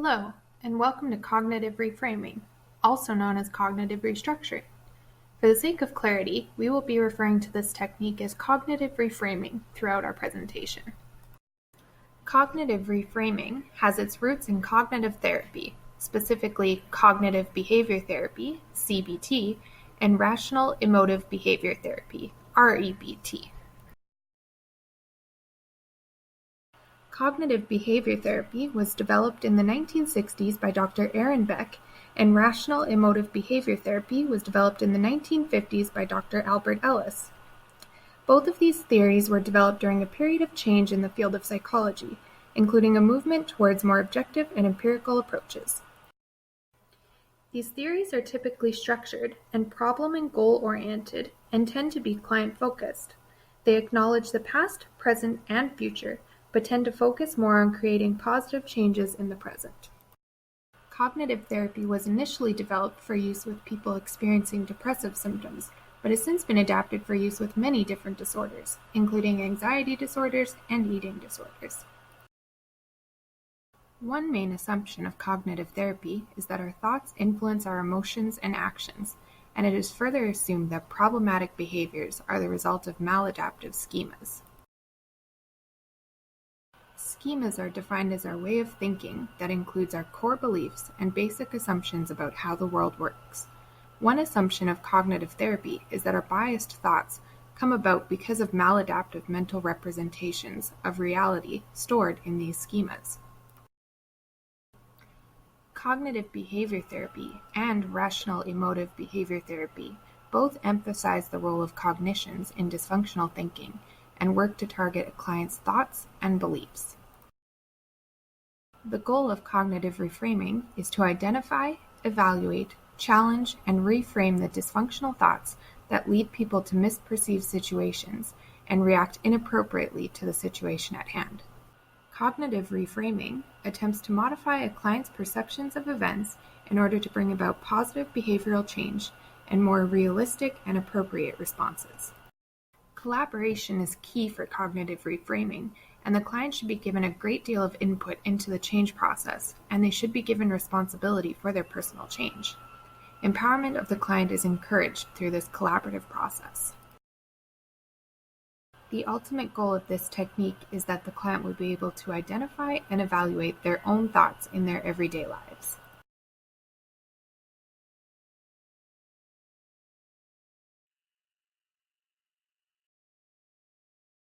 Hello, and welcome to cognitive reframing, also known as cognitive restructuring. For the sake of clarity, we will be referring to this technique as cognitive reframing throughout our presentation. Cognitive reframing has its roots in cognitive therapy, specifically cognitive behavior therapy, CBT, and rational emotive behavior therapy, REBT. Cognitive behavior therapy was developed in the 1960s by Dr. Aaron Beck, and rational emotive behavior therapy was developed in the 1950s by Dr. Albert Ellis. Both of these theories were developed during a period of change in the field of psychology, including a movement towards more objective and empirical approaches. These theories are typically structured and problem and goal-oriented and tend to be client-focused. They acknowledge the past, present, and future, but tend to focus more on creating positive changes in the present. Cognitive therapy was initially developed for use with people experiencing depressive symptoms, but has since been adapted for use with many different disorders, including anxiety disorders and eating disorders. One main assumption of cognitive therapy is that our thoughts influence our emotions and actions, and it is further assumed that problematic behaviors are the result of maladaptive schemas. Schemas are defined as our way of thinking that includes our core beliefs and basic assumptions about how the world works. One assumption of cognitive therapy is that our biased thoughts come about because of maladaptive mental representations of reality stored in these schemas. Cognitive behavior therapy and rational emotive behavior therapy both emphasize the role of cognitions in dysfunctional thinking and work to target a client's thoughts and beliefs. The goal of cognitive reframing is to identify, evaluate, challenge, and reframe the dysfunctional thoughts that lead people to misperceive situations and react inappropriately to the situation at hand. Cognitive reframing attempts to modify a client's perceptions of events in order to bring about positive behavioral change and more realistic and appropriate responses. Collaboration is key for cognitive reframing, and the client should be given a great deal of input into the change process, and they should be given responsibility for their personal change. Empowerment of the client is encouraged through this collaborative process. The ultimate goal of this technique is that the client will be able to identify and evaluate their own thoughts in their everyday lives.